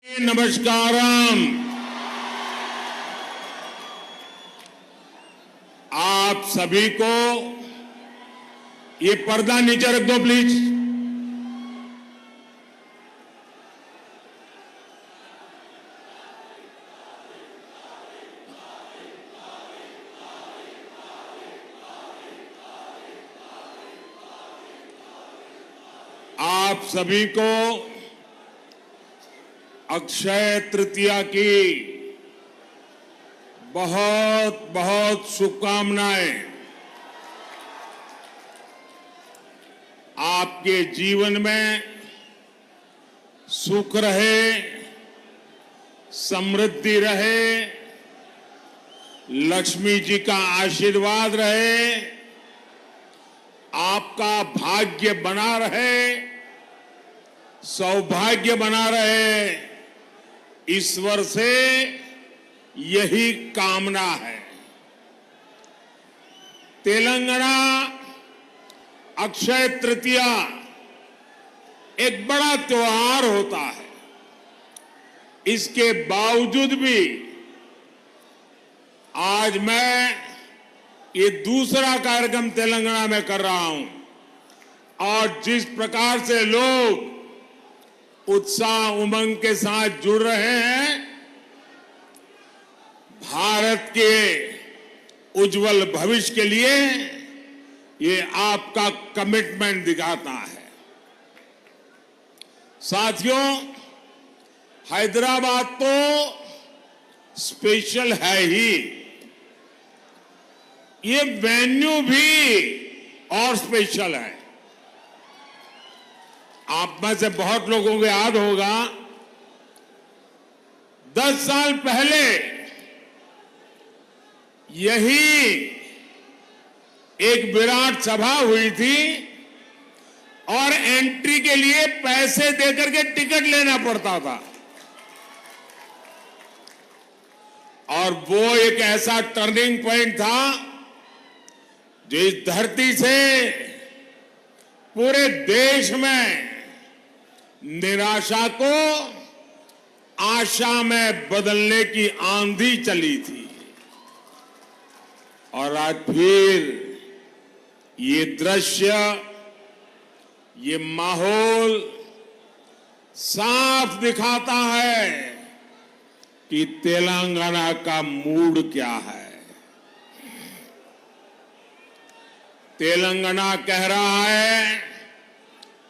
नमस्कारम। आप सभी को ये पर्दा नीचे रख दो प्लीज। आप सभी को अक्षय तृतीया की बहुत बहुत शुभकामनाएं। आपके जीवन में सुख रहे, समृद्धि रहे, लक्ष्मी जी का आशीर्वाद रहे, आपका भाग्य बना रहे, सौभाग्य बना रहे, ईश्वर से यही कामना है। तेलंगाना अक्षय तृतीया एक बड़ा त्योहार होता है। इसके बावजूद भी आज मैं ये दूसरा कार्यक्रम तेलंगाना में कर रहा हूं और जिस प्रकार से लोग उत्साह उमंग के साथ जुड़ रहे हैं, भारत के उज्जवल भविष्य के लिए ये आपका कमिटमेंट दिखाता है। साथियों, हैदराबाद तो स्पेशल है ही, ये वेन्यू भी और स्पेशल है। आप में से बहुत लोगों को याद होगा 10 साल पहले यही एक विराट सभा हुई थी और एंट्री के लिए पैसे देकर के टिकट लेना पड़ता था। और वो एक ऐसा टर्निंग पॉइंट था जो इस धरती से पूरे देश में निराशा को आशा में बदलने की आंधी चली थी। और आज फिर ये दृश्य, ये माहौल साफ दिखाता है कि तेलंगाना का मूड क्या है। तेलंगाना कह रहा है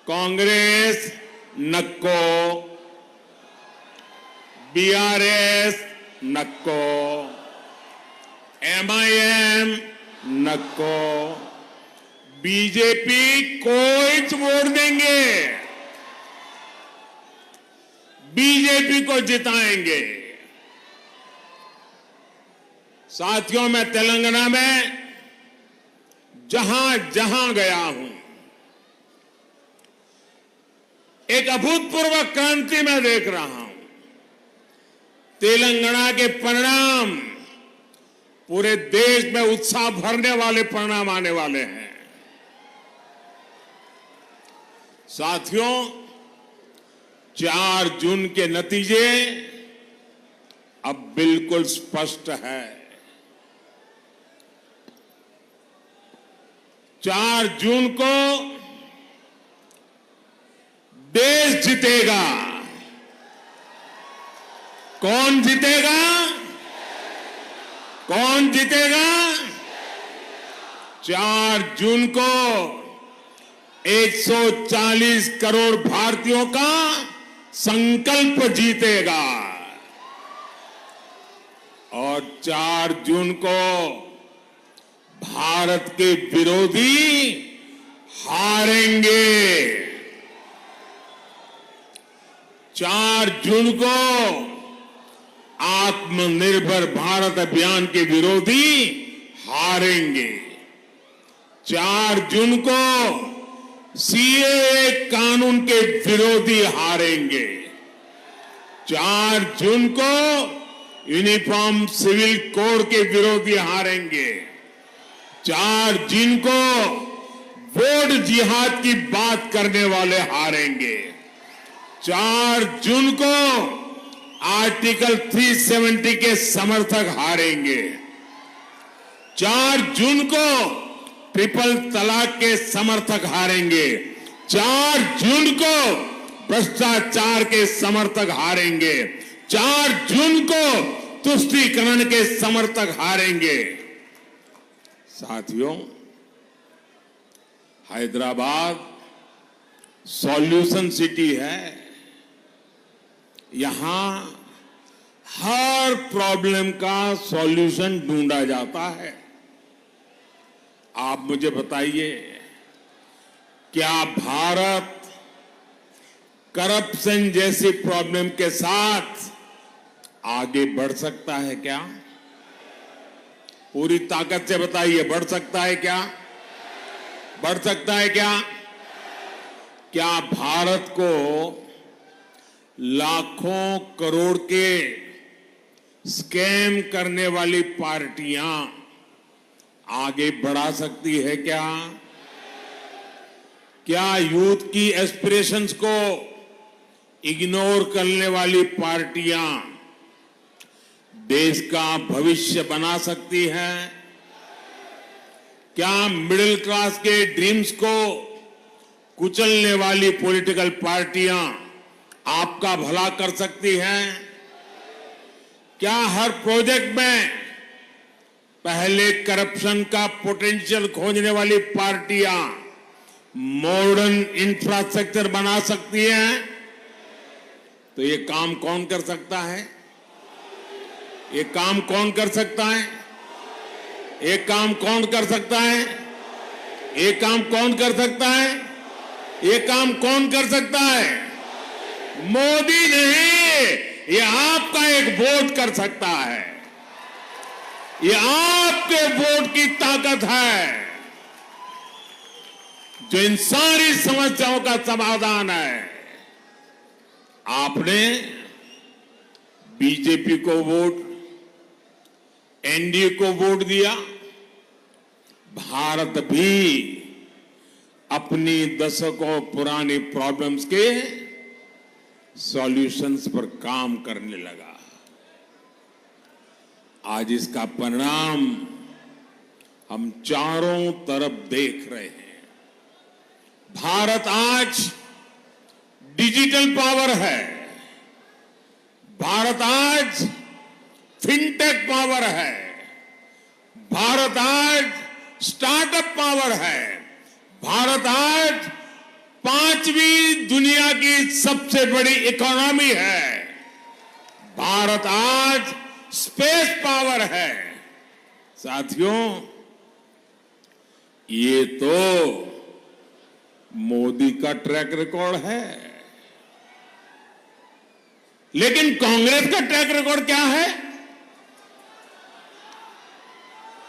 कांग्रेस नक्को, बीआरएस नक्को, एमआईएम नक्को, बीजेपी कोई वोट देंगे, बीजेपी को जिताएंगे। साथियों, मैं तेलंगाना में जहां जहां गया हूं, एक अभूतपूर्व क्रांति मैं देख रहा हूं। तेलंगाना के परिणाम पूरे देश में उत्साह भरने वाले परिणाम आने वाले हैं। साथियों, 4 जून के नतीजे अब बिल्कुल स्पष्ट है। 4 जून को देश जीतेगा। कौन जीतेगा? कौन जीतेगा? 4 जून को 140 करोड़ भारतीयों का संकल्प जीतेगा और 4 जून को भारत के विरोधी हारेंगे। 4 जून को आत्मनिर्भर भारत अभियान के विरोधी हारेंगे। 4 जून को सीएए कानून के विरोधी हारेंगे। 4 जून को यूनिफॉर्म सिविल कोड के विरोधी हारेंगे। 4 जून को वोट जिहाद की बात करने वाले हारेंगे। 4 जून को आर्टिकल 370 के समर्थक हारेंगे। 4 जून को ट्रिपल तलाक के समर्थक हारेंगे। 4 जून को भ्रष्टाचार के समर्थक हारेंगे। 4 जून को तुष्टीकरण के समर्थक हारेंगे। साथियों, हैदराबाद सॉल्यूशन सिटी है। यहां हर प्रॉब्लम का सॉल्यूशन ढूंढा जाता है। आप मुझे बताइए, क्या भारत करप्शन जैसी प्रॉब्लम के साथ आगे बढ़ सकता है क्या? पूरी ताकत से बताइए, बढ़ सकता है क्या? बढ़ सकता है क्या? क्या भारत को लाखों करोड़ के स्कैम करने वाली पार्टियां आगे बढ़ा सकती है क्या? क्या यूथ की एस्पिरेशंस को इग्नोर करने वाली पार्टियां देश का भविष्य बना सकती हैं? क्या मिडिल क्लास के ड्रीम्स को कुचलने वाली पॉलिटिकल पार्टियां आपका भला कर सकती हैं? क्या हर प्रोजेक्ट में पहले करप्शन का पोटेंशियल खोजने वाली पार्टियां मॉडर्न इंफ्रास्ट्रक्चर बना सकती हैं? तो ये काम कौन कर सकता है? ये काम कौन कर सकता है? ये काम कौन कर सकता है? ये काम कौन कर सकता है? ये काम कौन कर सकता है? मोदी नहीं, ये आपका एक वोट कर सकता है। ये आपके वोट की ताकत है जो इन सारी समस्याओं का समाधान है। आपने बीजेपी को वोट, एनडीए को वोट दिया। भारत भी अपनी दशकों पुरानी प्रॉब्लम्स के सॉल्यूशंस पर काम करने लगा। आज इसका परिणाम हम चारों तरफ देख रहे हैं। भारत आज डिजिटल पावर है। भारत आज फिनटेक पावर है। भारत आज स्टार्टअप पावर है। भारत आज 5वीं दुनिया की सबसे बड़ी इकोनॉमी है। भारत आज स्पेस पावर है। साथियों, ये तो मोदी का ट्रैक रिकॉर्ड है। लेकिन कांग्रेस का ट्रैक रिकॉर्ड क्या है?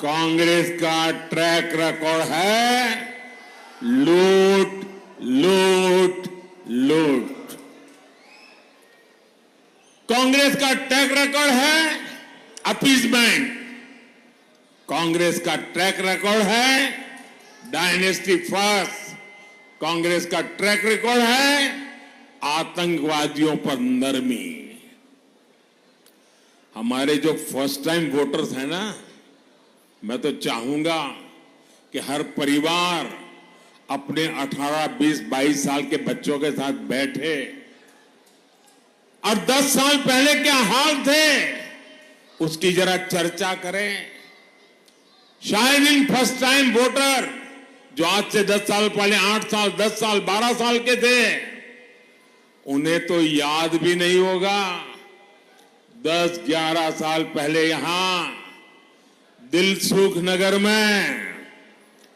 कांग्रेस का ट्रैक रिकॉर्ड है लूट, लूट, लूट। कांग्रेस का ट्रैक रिकॉर्ड है अपीसमेंट। कांग्रेस का ट्रैक रिकॉर्ड है डायनेस्टी फर्स्ट। कांग्रेस का ट्रैक रिकॉर्ड है आतंकवादियों पर नरमी। हमारे जो फर्स्ट टाइम वोटर्स हैं ना, मैं तो चाहूंगा कि हर परिवार अपने 18, 20, 22 साल के बच्चों के साथ बैठे और 10 साल पहले क्या हाल थे उसकी जरा चर्चा करें। शायद इन फर्स्ट टाइम वोटर जो आज से 10 साल पहले 8 साल, 10 साल, 12 साल के थे, उन्हें तो याद भी नहीं होगा 10, 11 साल पहले यहां दिलसुख नगर में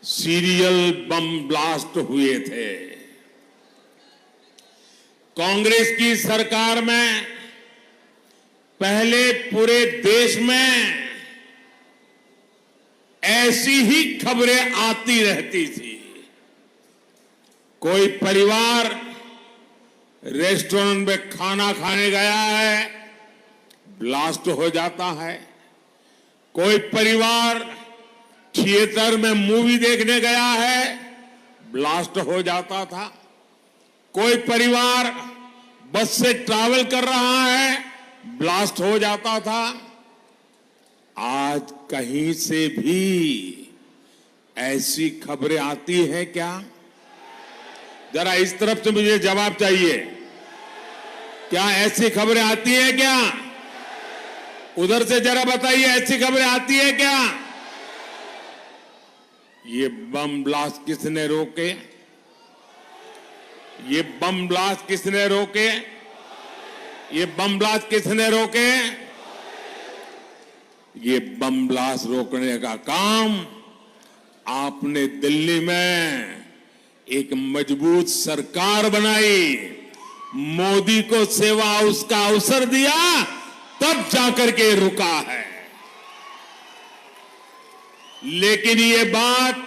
सीरियल बम ब्लास्ट हुए थे। कांग्रेस की सरकार में पहले पूरे देश में ऐसी ही खबरें आती रहती थी। कोई परिवार रेस्टोरेंट में खाना खाने गया है, ब्लास्ट हो जाता है। कोई परिवार थिएटर में मूवी देखने गया है, ब्लास्ट हो जाता था। कोई परिवार बस से ट्रैवल कर रहा है, ब्लास्ट हो जाता था, आज कहीं से भी ऐसी खबरें आती हैं क्या? जरा इस तरफ से मुझे जवाब चाहिए। क्या ऐसी खबरें आती हैं क्या? उधर से जरा बताइए, ऐसी खबरें आती है क्या? ये बम ब्लास्ट किसने रोके? ये बम ब्लास्ट किसने रोके? ये बम ब्लास्ट किसने रोके? ये बम ब्लास्ट रोकने का काम आपने दिल्ली में एक मजबूत सरकार बनाई, मोदी को सेवा हाउस का अवसर दिया, तब जाकर के रुका है। लेकिन ये बात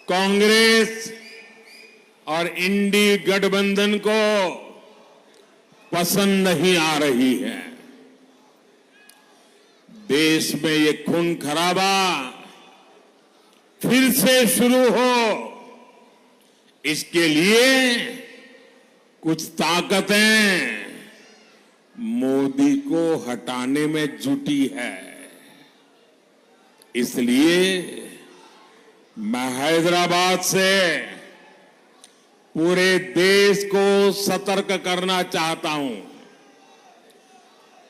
कांग्रेस और इंडी गठबंधन को पसंद नहीं आ रही है। देश में ये खून खराबा फिर से शुरू हो, इसके लिए कुछ ताकतें मोदी को हटाने में जुटी है। इसलिए मैं हैदराबाद से पूरे देश को सतर्क करना चाहता हूं।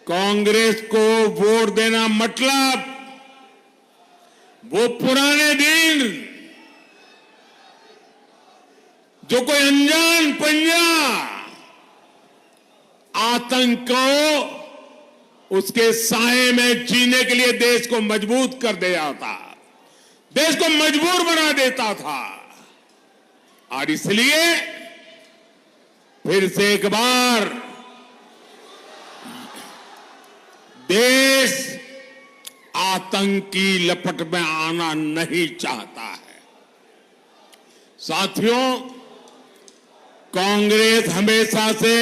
कांग्रेस को वोट देना मतलब वो पुराने दिन जो कोई अनजान पंजा आतंक को उसके साए में जीने के लिए देश को मजबूत कर दिया था, देश को मजबूर बना देता था। और इसलिए फिर से एक बार देश आतंक की लपट में आना नहीं चाहता है। साथियों, कांग्रेस हमेशा से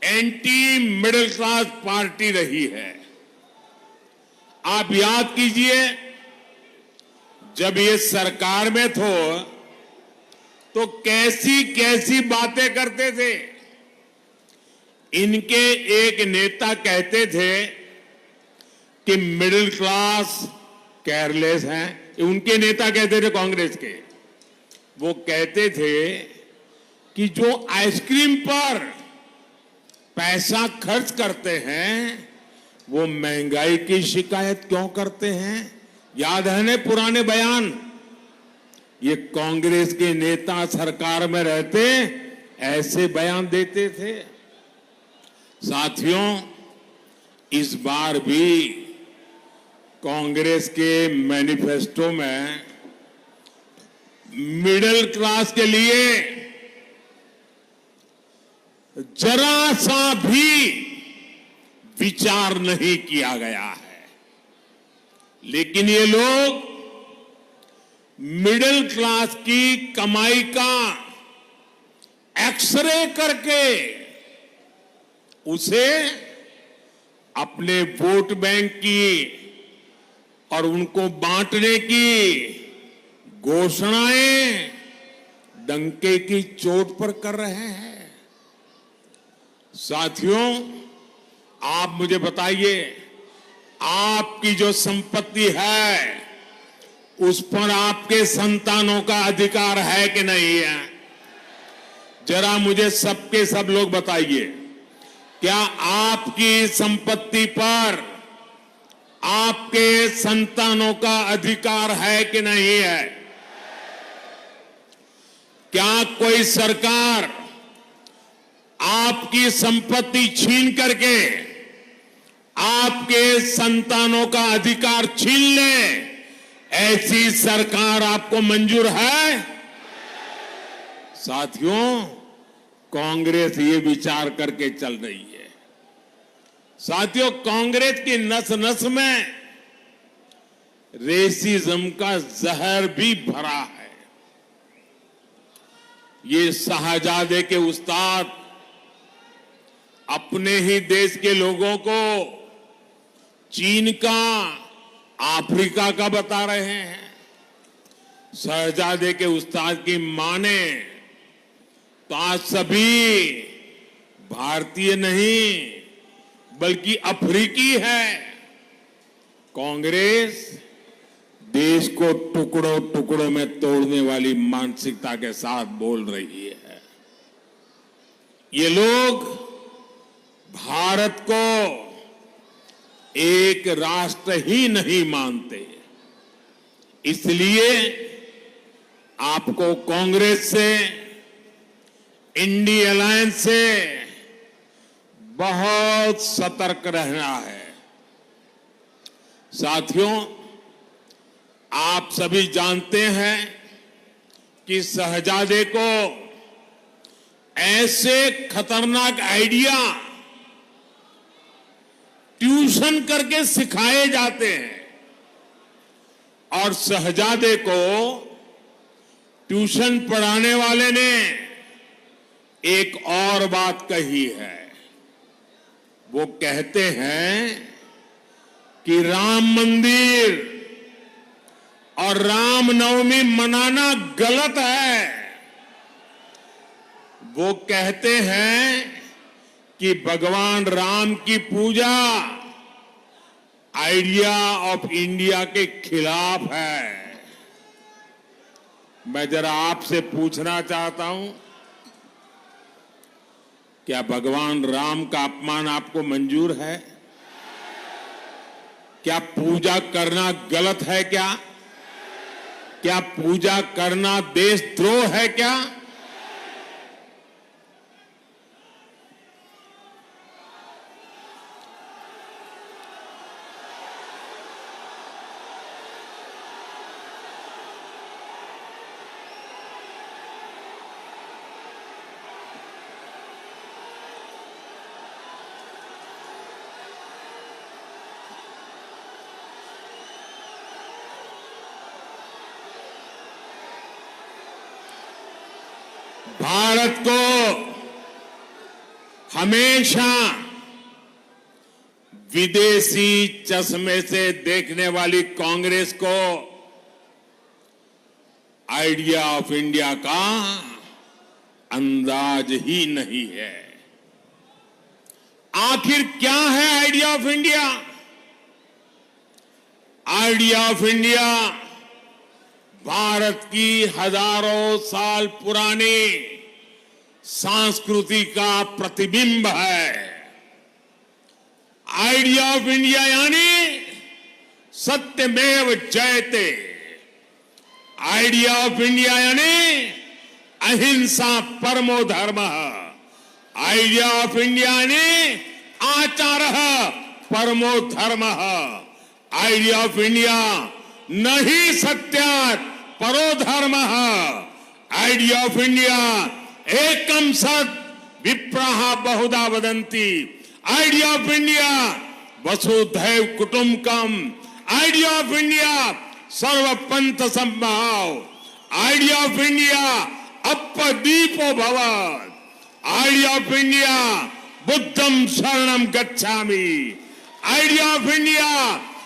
एंटी मिडिल क्लास पार्टी रही है। आप याद कीजिए, जब ये सरकार में तो कैसी कैसी बातें करते थे। इनके एक नेता कहते थे कि मिडिल क्लास केयरलेस हैं। उनके नेता कहते थे कांग्रेस के, वो कहते थे कि जो आइसक्रीम पर पैसा खर्च करते हैं वो महंगाई की शिकायत क्यों करते हैं? याद है ना पुराने बयान? ये कांग्रेस के नेता सरकार में रहते ऐसे बयान देते थे। साथियों, इस बार भी कांग्रेस के मैनिफेस्टो में मिडिल क्लास के लिए जरा सा भी विचार नहीं किया गया है। लेकिन ये लोग मिडिल क्लास की कमाई का एक्सरे करके उसे अपने वोट बैंक की और उनको बांटने की घोषणाएं डंके की चोट पर कर रहे हैं। साथियों, आप मुझे बताइए, आपकी जो संपत्ति है उस पर आपके संतानों का अधिकार है कि नहीं है? जरा मुझे सबके सब लोग बताइए, क्या आपकी संपत्ति पर आपके संतानों का अधिकार है कि नहीं है? क्या कोई सरकार आपकी संपत्ति छीन करके आपके संतानों का अधिकार छीन ले, ऐसी सरकार आपको मंजूर है? साथियों, कांग्रेस ये विचार करके चल रही है। साथियों, कांग्रेस की नस नस में रेसिज्म का जहर भी भरा है। ये शाहजादे के उस्ताद अपने ही देश के लोगों को चीन का, अफ्रीका का बता रहे हैं। शहजादे के उस्ताद की माने तो आज सभी भारतीय नहीं बल्कि अफ्रीकी है। कांग्रेस देश को टुकड़ों टुकड़ों में तोड़ने वाली मानसिकता के साथ बोल रही है। ये लोग भारत को एक राष्ट्र ही नहीं मानते, इसलिए आपको कांग्रेस से, इंडी अलायंस से बहुत सतर्क रहना है। साथियों, आप सभी जानते हैं कि शहजादे को ऐसे खतरनाक आइडिया ट्यूशन करके सिखाए जाते हैं, और शहजादे को ट्यूशन पढ़ाने वाले ने एक और बात कही है। वो कहते हैं कि राम मंदिर और रामनवमी मनाना गलत है। वो कहते हैं कि भगवान राम की पूजा आइडिया ऑफ इंडिया के खिलाफ है। मैं जरा आपसे पूछना चाहता हूं, क्या भगवान राम का अपमान आपको मंजूर है? क्या पूजा करना गलत है? क्या पूजा करना देशद्रोह है? क्या भारत को हमेशा विदेशी चश्मे से देखने वाली कांग्रेस को आइडिया ऑफ इंडिया का अंदाज ही नहीं है। आखिर क्या है idea of India? Idea of India Bharat की हजारों साल पुरानी संस्कृति का प्रतिबिंब है। आइडिया ऑफ इंडिया यानी सत्यमेव जयते। आइडिया ऑफ इंडिया यानी अहिंसा परमो धर्मः। आइडिया ऑफ इंडिया यानी आचारः परमो धर्मः। आइडिया ऑफ इंडिया न ही सत्यात् परो धर्मः। आइडिया ऑफ इंडिया एकम सत् विप्राः बहुधा वदन्ति। आइडिया ऑफ इंडिया वसुधैव कुटुंबकम। आइडिया ऑफ इंडिया सर्व पंथ संभाव। आइडिया ऑफ इंडिया अपदीपो भव। आइडिया ऑफ इंडिया बुद्धम शरणम गच्छामि। आइडिया ऑफ इंडिया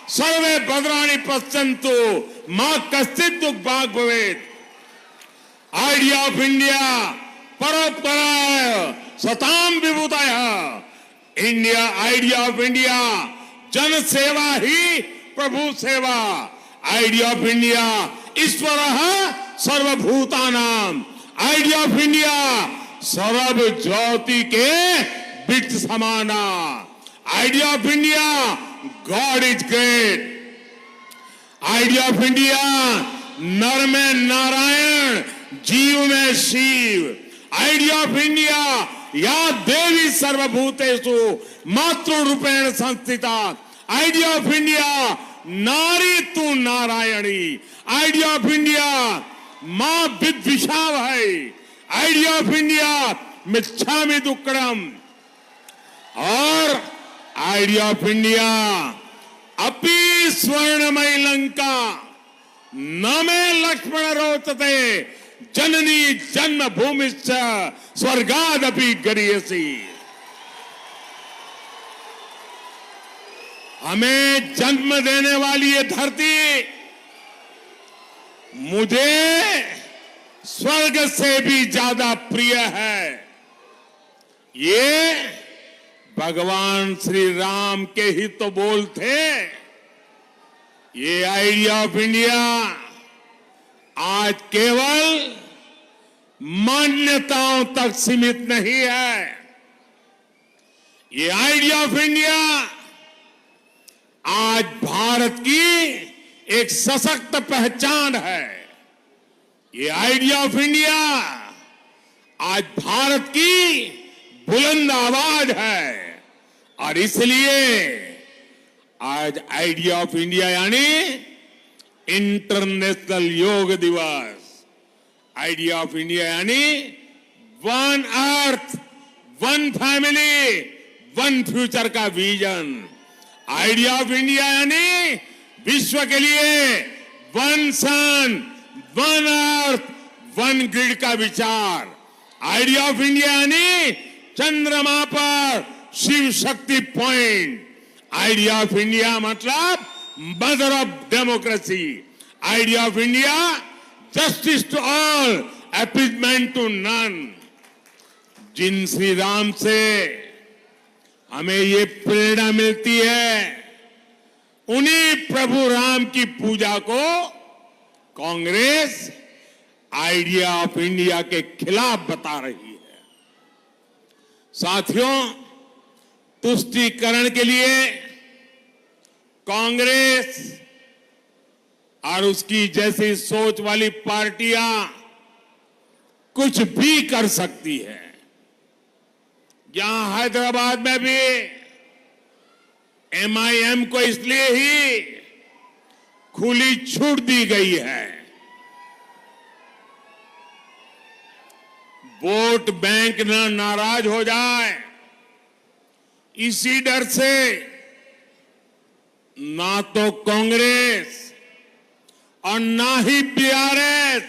सर्वे भद्राणि पश्यन्तु मां कश्चित् दुःख भाग् भवेत्। आइडिया ऑफ इंडिया परोपकाराय सताम विभूतयः। इंडिया आइडिया ऑफ इंडिया जन सेवा ही प्रभु सेवा। आइडिया ऑफ इंडिया ईश्वरः सर्वभूतानां। आइडिया ऑफ इंडिया सर्व ज्योति के बीज समाना। Idea of India God is great. Idea of India नर में नारायण, जीव में शिव। आइडिया ऑफ इंडिया या देवी सर्वभूतेषु मातृ रूपेण संस्थिता। आइडिया ऑफ इंडिया नारी तू नारायणी। आइडिया ऑफ इंडिया मां विद्विषाव है। आइडिया ऑफ इंडिया मिच्छामि दुक्कडम। और आइडिया ऑफ इंडिया अपि स्वर्णमयी लंका न मे लक्ष्मण रोचते जननी जन्मभूमिश्च स्वर्गादपि गरीयसी। हमें जन्म देने वाली ये धरती मुझे स्वर्ग से भी ज्यादा प्रिय है। ये भगवान श्री राम के ही तो बोल थे। ये आइडिया ऑफ इंडिया आज केवल मान्यताओं तक सीमित नहीं है। ये आइडिया ऑफ इंडिया आज भारत की एक सशक्त पहचान है। ये आइडिया ऑफ इंडिया आज भारत की बुलंद आवाज है। और इसलिए आज आइडिया ऑफ इंडिया यानी इंटरनेशनल योग दिवस, आइडिया ऑफ इंडिया यानी one earth, one family, one future का विजन। आइडिया ऑफ इंडिया यानी विश्व के लिए वन सन, वन अर्थ, वन ग्रिड का विचार। आइडिया ऑफ इंडिया यानी चंद्रमा पर Shiv Shakti point. Idea of India मतलब mother of democracy. Idea of India justice to all, appeasement to none. जिन श्री राम से हमें ये प्रेरणा मिलती है, उन्हीं प्रभु राम की पूजा को कांग्रेस आइडिया ऑफ इंडिया के खिलाफ बता रही है। साथियों, तुष्टीकरण के लिए कांग्रेस और उसकी जैसी सोच वाली पार्टियां कुछ भी कर सकती है। यहां हैदराबाद में भी एमआईएम को इसलिए ही खुली छूट दी गई है, वोट बैंक न नाराज हो जाए, इसी डर से ना तो कांग्रेस और ना ही बीआरएस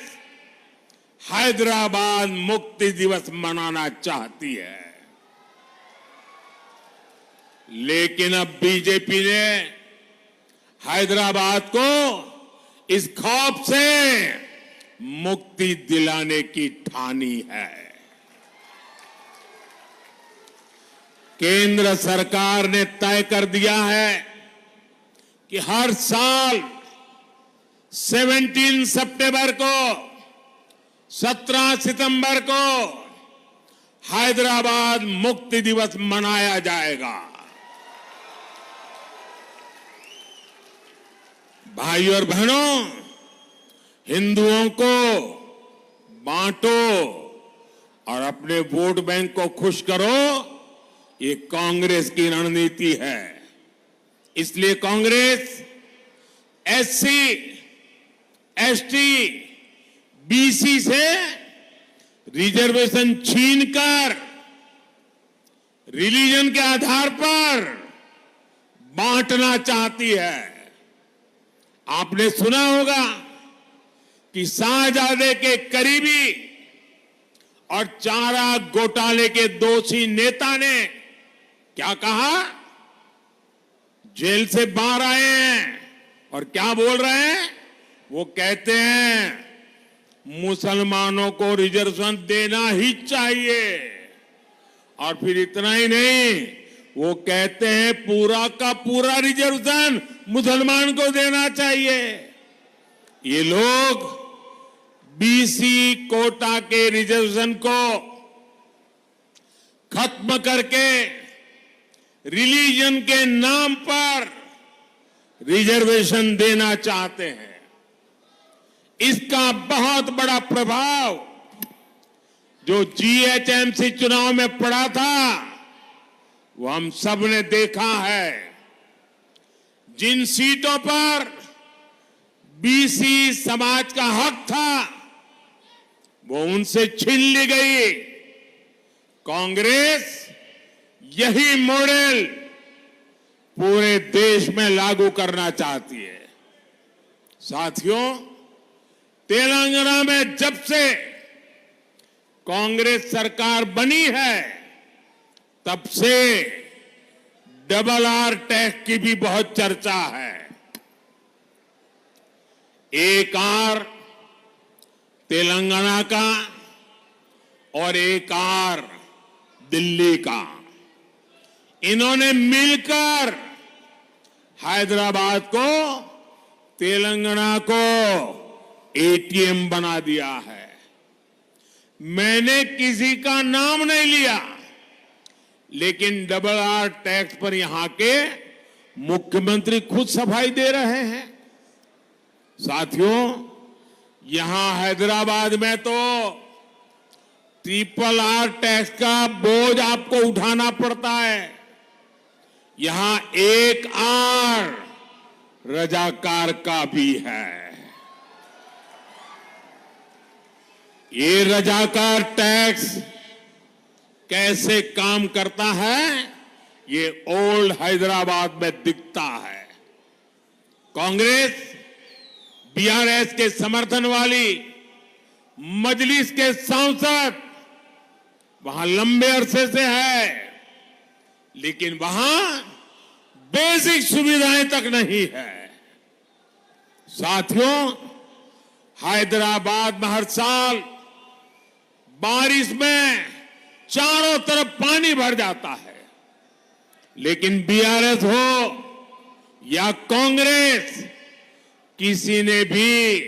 हैदराबाद मुक्ति दिवस मनाना चाहती है। लेकिन अब बीजेपी ने हैदराबाद को इस खौफ से मुक्ति दिलाने की ठानी है। केंद्र सरकार ने तय कर दिया है कि हर साल 17 सितंबर को, 17 सितंबर को हैदराबाद मुक्ति दिवस मनाया जाएगा। भाइयों और बहनों, हिंदुओं को बांटो और अपने वोट बैंक को खुश करो, ये कांग्रेस की रणनीति है। इसलिए कांग्रेस एससी, एसटी, बीसी से रिजर्वेशन छीनकर रिलीजन के आधार पर बांटना चाहती है। आपने सुना होगा कि शाहजादे के करीबी और चारा घोटाले के दोषी नेता ने क्या कहा? जेल से बाहर आए हैं और क्या बोल रहे हैं? वो कहते हैं मुसलमानों को रिजर्वेशन देना ही चाहिए। और फिर इतना ही नहीं, वो कहते हैं पूरा का पूरा रिजर्वेशन मुसलमान को देना चाहिए। ये लोग बीसी कोटा के रिजर्वेशन को खत्म करके रिलीजन के नाम पर रिजर्वेशन देना चाहते हैं। इसका बहुत बड़ा प्रभाव जो जीएचएमसी चुनाव में पड़ा था, वो हम सब ने देखा है। जिन सीटों पर बीसी समाज का हक था, वो उनसे छीन ली गई। कांग्रेस यही मॉडल पूरे देश में लागू करना चाहती है। साथियों, तेलंगाना में जब से कांग्रेस सरकार बनी है, तब से डबल आर टैक्स की भी बहुत चर्चा है। एक आर तेलंगाना का और एक आर दिल्ली का। इन्होंने मिलकर हैदराबाद को, तेलंगाना को एटीएम बना दिया है। मैंने किसी का नाम नहीं लिया, लेकिन डबल आर टैक्स पर यहां के मुख्यमंत्री खुद सफाई दे रहे हैं। साथियों, यहां हैदराबाद में तो ट्रिपल आर टैक्स का बोझ आपको उठाना पड़ता है। यहां एक आर रजाकार का भी है। ये रजाकार टैक्स कैसे काम करता है, ये ओल्ड हैदराबाद में दिखता है। कांग्रेस, बीआरएस के समर्थन वाली मजलिस के सांसद वहां लंबे अरसे से है, लेकिन वहां बेसिक सुविधाएं तक नहीं है। साथियों, हैदराबाद में हर साल बारिश में चारों तरफ पानी भर जाता है, लेकिन बीआरएस हो या कांग्रेस, किसी ने भी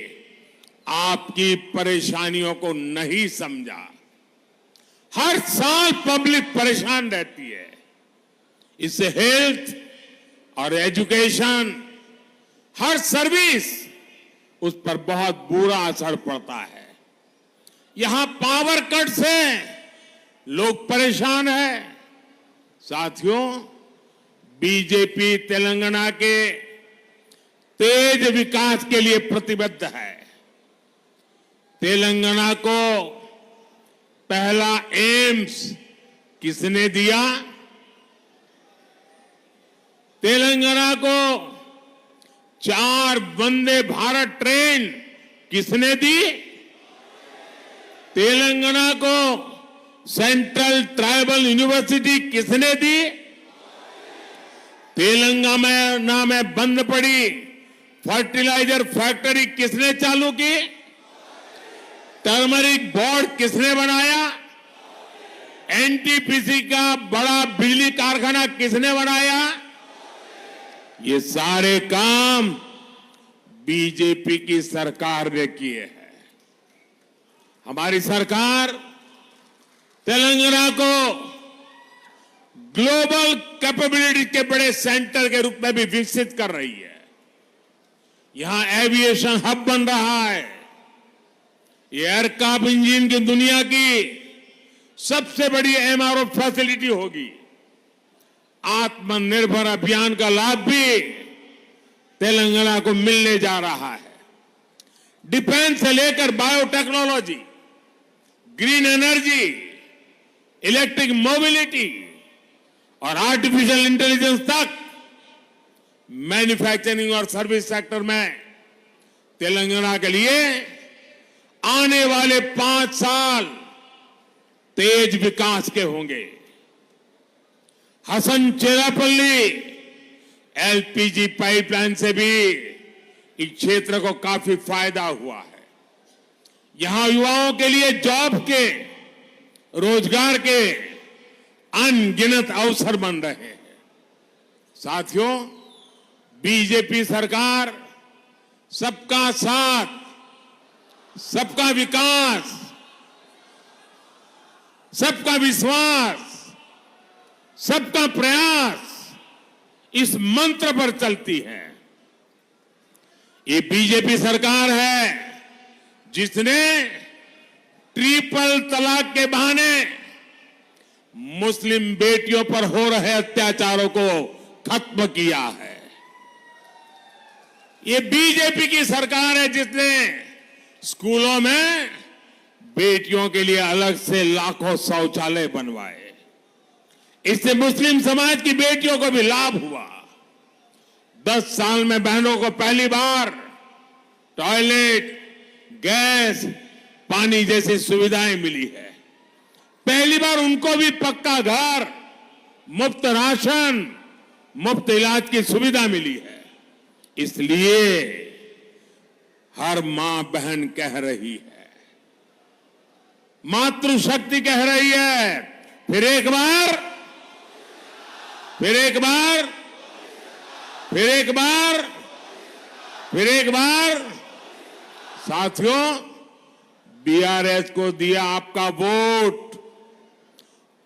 आपकी परेशानियों को नहीं समझा। हर साल पब्लिक परेशान रहती है। इससे हेल्थ और एजुकेशन, हर सर्विस, उस पर बहुत बुरा असर पड़ता है। यहां पावर कट से लोग परेशान हैं। साथियों, बीजेपी तेलंगाना के तेज विकास के लिए प्रतिबद्ध है। तेलंगाना को पहला एम्स किसने दिया? तेलंगाना को 4 वंदे भारत ट्रेन किसने दी? तेलंगाना को सेंट्रल ट्राइबल यूनिवर्सिटी किसने दी? तेलंगाना में बंद पड़ी फर्टिलाइजर फैक्ट्री किसने चालू की? टर्मरिक बोर्ड किसने बनाया? एनटीपीसी का बड़ा बिजली कारखाना किसने बनाया? ये सारे काम बीजेपी की सरकार ने किए हैं। हमारी सरकार तेलंगाना को ग्लोबल कैपेबिलिटी के बड़े सेंटर के रूप में भी विकसित कर रही है। यहां एविएशन हब बन रहा है। ये एयरक्राफ्ट इंजन की दुनिया की सबसे बड़ी एमआरओ फैसिलिटी होगी। आत्मनिर्भर अभियान का लाभ भी तेलंगाना को मिलने जा रहा है। डिफेंस से लेकर biotechnology, green energy, electric mobility और आर्टिफिशियल इंटेलिजेंस तक मैन्युफैक्चरिंग और सर्विस सेक्टर में तेलंगाना के लिए आने वाले 5 साल तेज विकास के होंगे। हसन चेरापल्ली एलपीजी पाइपलाइन से भी इस क्षेत्र को काफी फायदा हुआ है। यहां युवाओं के लिए जॉब के, रोजगार के अनगिनत अवसर बन रहे हैं। साथियों, बीजेपी सरकार सबका साथ, सबका विकास, सबका विश्वास, सबका प्रयास, इस मंत्र पर चलती है। ये बीजेपी सरकार है जिसने ट्रिपल तलाक के बहाने मुस्लिम बेटियों पर हो रहे अत्याचारों को खत्म किया है। ये बीजेपी की सरकार है जिसने स्कूलों में बेटियों के लिए अलग से लाखों शौचालय बनवाए। इससे मुस्लिम समाज की बेटियों को भी लाभ हुआ। 10 साल में बहनों को पहली बार टॉयलेट, गैस, पानी जैसी सुविधाएं मिली है। पहली बार उनको भी पक्का घर, मुफ्त राशन, मुफ्त इलाज की सुविधा मिली है। इसलिए हर मां बहन कह रही है, मातृशक्ति कह रही है, फिर एक बार फिर एक बार, फिर एक बार, फिर एक बार। साथियों, बीआरएस को दिया आपका वोट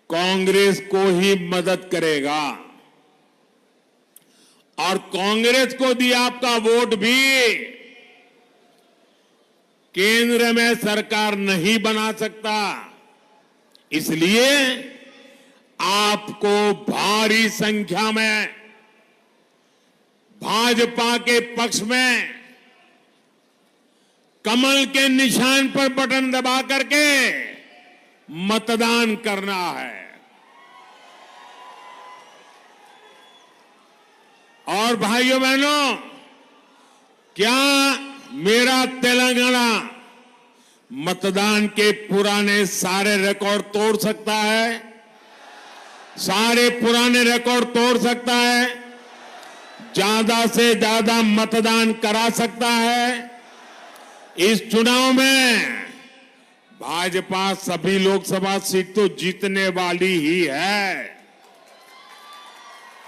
कांग्रेस को ही मदद करेगा, और कांग्रेस को दिया आपका वोट भी केंद्र में सरकार नहीं बना सकता। इसलिए आपको भारी संख्या में भाजपा के पक्ष में कमल के निशान पर बटन दबा करके मतदान करना है। और भाइयों बहनों, क्या मेरा तेलंगाना मतदान के पुराने सारे रिकॉर्ड तोड़ सकता है? सारे पुराने रिकॉर्ड तोड़ सकता है? ज्यादा से ज्यादा मतदान करा सकता है? इस चुनाव में भाजपा सभी लोकसभा सीट तो जीतने वाली ही है,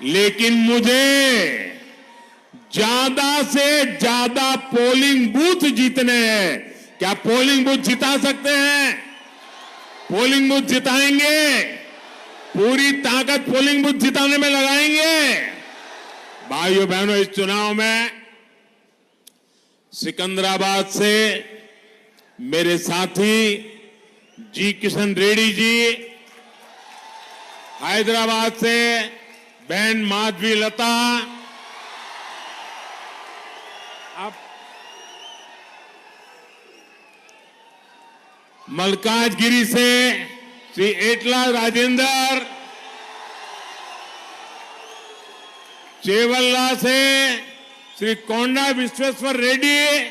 लेकिन मुझे ज्यादा से ज्यादा पोलिंग बूथ जीतने हैं। क्या पोलिंग बूथ जिता सकते हैं? पोलिंग बूथ जिताएंगे, पूरी ताकत पोलिंग बूथ जिताने में लगाएंगे। भाइयों बहनों, इस चुनाव में सिकंदराबाद से मेरे साथी जी किशन रेड्डी जी, हैदराबाद से बहन माधवी लता, मलकाजगिरी से श्री एटला राजेंद्र, चेवल्ला से श्री कोंडा विश्वेश्वर रेड्डी,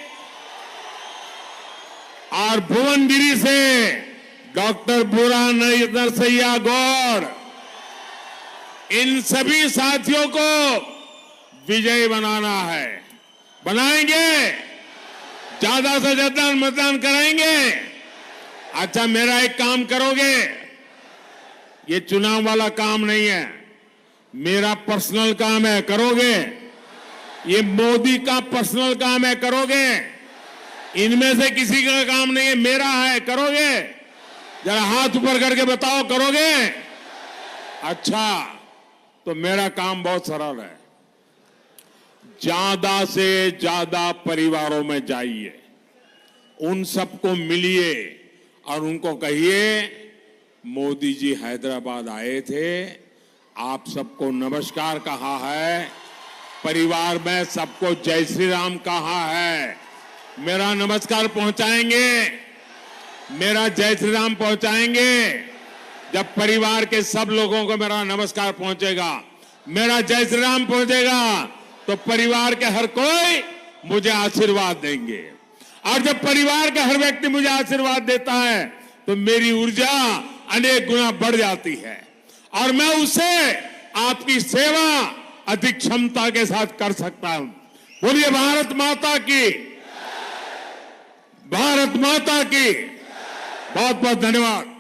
और भुवनगिरी से डॉक्टर बुरा नरसैया गौड़। इन सभी साथियों को विजयी बनाना है। बनाएंगे, ज्यादा से ज्यादा मतदान कराएंगे। अच्छा, मेरा एक काम करोगे? ये चुनाव वाला काम नहीं है, मेरा पर्सनल काम है, करोगे? ये मोदी का पर्सनल काम है, करोगे? इनमें से किसी का काम नहीं है, मेरा है, करोगे? जरा हाथ ऊपर करके बताओ, करोगे? अच्छा, तो मेरा काम बहुत सरल है। ज्यादा से ज्यादा परिवारों में जाइए, उन सबको मिलिए और उनको कहिए मोदी जी हैदराबाद आए थे, आप सबको नमस्कार कहा है, परिवार में सबको जय श्री राम कहा है। मेरा नमस्कार पहुंचाएंगे, मेरा जय श्री राम पहुंचाएंगे। जब परिवार के सब लोगों को मेरा नमस्कार पहुंचेगा, मेरा जय श्री राम पहुंचेगा, तो परिवार के हर कोई मुझे आशीर्वाद देंगे। और जब परिवार का हर व्यक्ति मुझे आशीर्वाद देता है तो मेरी ऊर्जा अनेक गुना बढ़ जाती है, और मैं उसे आपकी सेवा अधिक क्षमता के साथ कर सकता हूं। बोलिए भारत माता की, भारत माता की। बहुत बहुत धन्यवाद।